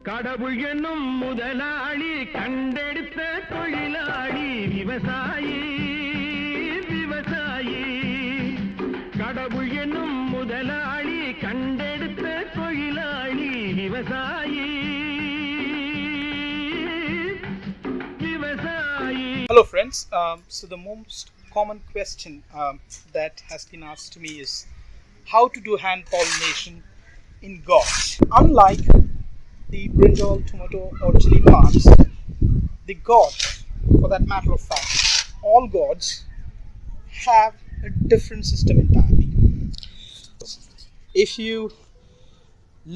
கடவுள் என்னும் முதலாளி கண்டெடுத்த தொழிலாளி விவசாயி விவசாயி கடவுள் என்னும் முதலாளி கண்டெடுத்த தொழிலாளி விவசாயி விவசாயி. Hello friends, so the most common question that has been asked to me is how to do hand pollination in gourds. Unlike the brinjal, tomato or chili plants, the gourds, for that matter of fact, all gourds have a different system entirely. If you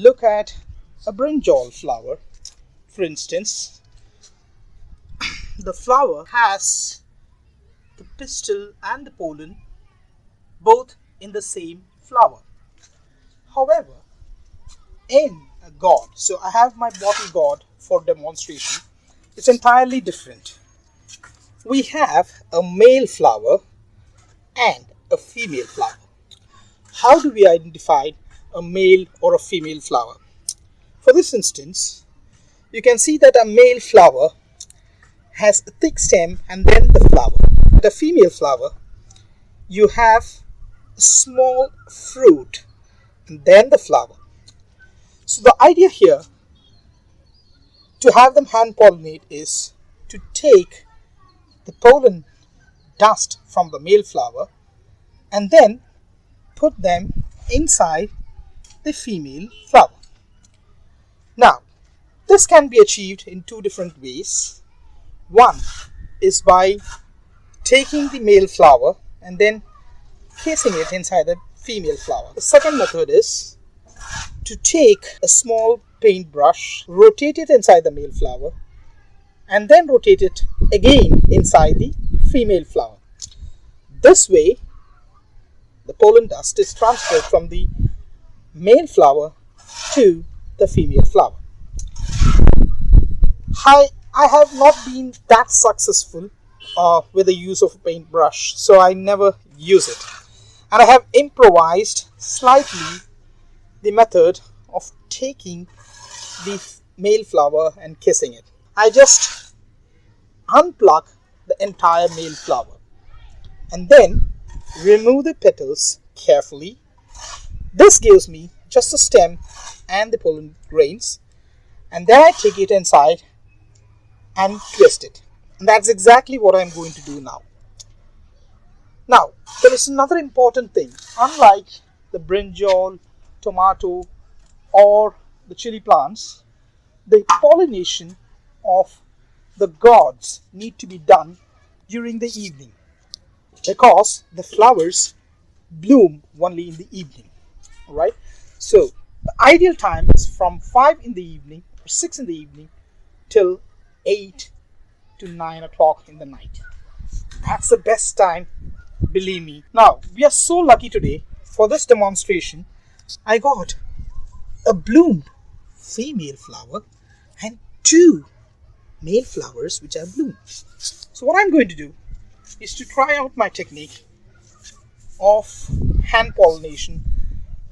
look at a brinjal flower, for instance, the flower has the pistil and the pollen both in the same flower. However, in a gourd, so I have my bottle gourd for demonstration, it's entirely different. We have a male flower and a female flower. How do we identify a male or a female flower? For this instance, you can see that a male flower has a thick stem and then the flower. The female flower, you have a small fruit and then the flower. So the idea here to have them hand pollinate is to take the pollen dust from the male flower and then put them inside the female flower. Now, this can be achieved in two different ways. One is by taking the male flower and then placing it inside the female flower. The second method is to take a small paintbrush, rotate it inside the male flower and then rotate it again inside the female flower. This way, the pollen dust is transferred from the male flower to the female flower. I have not been that successful with the use of a paintbrush, so I never use it. And I have improvised slightly the method of taking the male flower and kissing it. I just unplug the entire male flower and then remove the petals carefully. This gives me just the stem and the pollen grains, and then I take it inside and twist it. And that's exactly what I'm going to do now. Now, there is another important thing. Unlike the brinjal, tomato or the chili plants, the pollination of the gourds need to be done during the evening because the flowers bloom only in the evening. Alright, so the ideal time is from 5 in the evening or 6 in the evening till 8 to 9 o'clock in the night. That's the best time, believe me. Now, we are so lucky today. For this demonstration, I got a bloomed female flower and 2 male flowers which are bloomed. So what I'm going to do is to try out my technique of hand pollination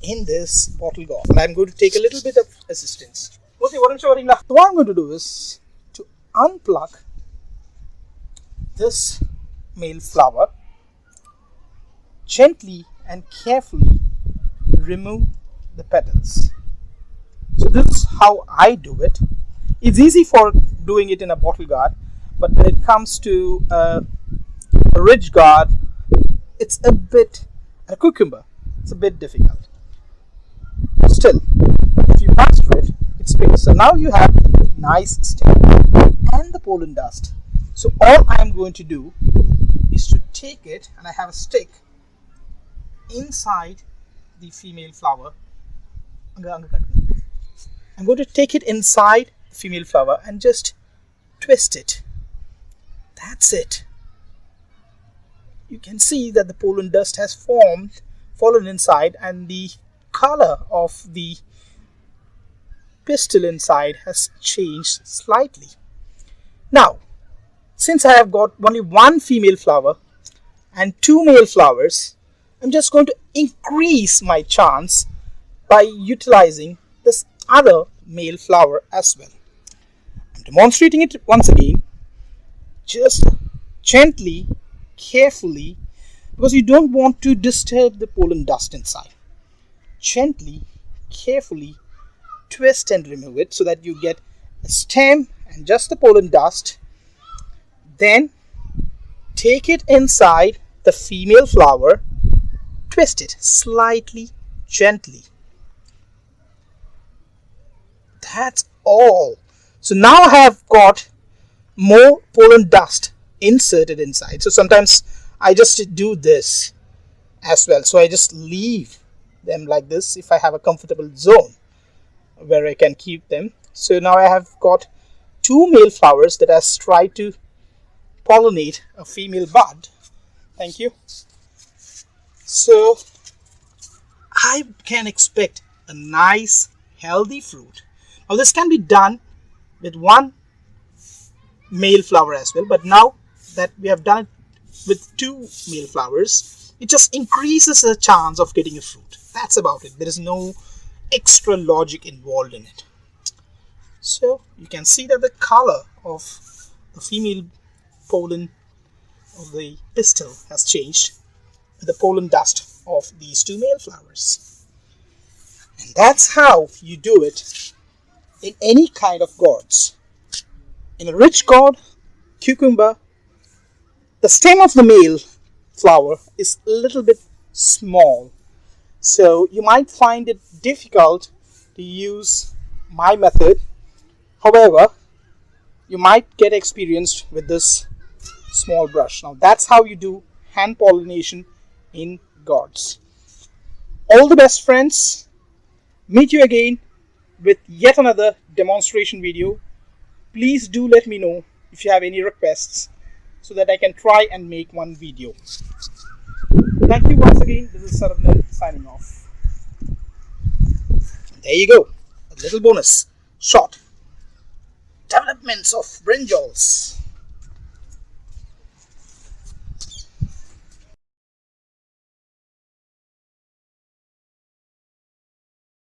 in this bottle gourd. And I'm going to take a little bit of assistance. So what I'm going to do is to unplug this male flower, gently and carefully remove the petals. So this is how I do it. It's easy for doing it in a bottle gourd, but when it comes to a ridge gourd, it's a bit, a cucumber, it's a bit difficult. Still, if you master it, it's great. So now you have nice stem and the pollen dust. So all I'm going to do is to take it, and I have a stick inside the female flower. I'm going to take it inside the female flower and just twist it. That's it. You can see that the pollen dust has fallen inside, and the color of the pistil inside has changed slightly. Now, since I have got only 1 female flower and 2 male flowers, I'm just going to increase my chance by utilizing this other male flower as well. I'm demonstrating it once again. Just gently, carefully, because you don't want to disturb the pollen dust inside. Gently, carefully twist and remove it so that you get a stem and just the pollen dust. Then take it inside the female flower, twist it slightly, gently. That's all. So now I have got more pollen dust inserted inside. So sometimes I just do this as well. So I just leave them like this if I have a comfortable zone where I can keep them. So now I have got two male flowers that has tried to pollinate a female bud. Thank you. So I can expect a nice healthy fruit. Now this can be done with one male flower as well, but now that we have done it with two male flowers, it just increases the chance of getting a fruit. That's about it. There is no extra logic involved in it. So you can see that the color of the female pollen of the pistil has changed with the pollen dust of these two male flowers. And that's how you do it in any kind of gourds. In a rich gourd, cucumber, the stem of the male flower is a little bit small, so you might find it difficult to use my method. However, you might get experienced with this small brush. Now that's how you do hand pollination in gourds. All the best, friends. Meet you again with yet another demonstration video. Please do let me know if you have any requests so that I can try and make one video. Thank you once again. This is Saravnan signing off. There you go. A little bonus shot. Developments of brinjals.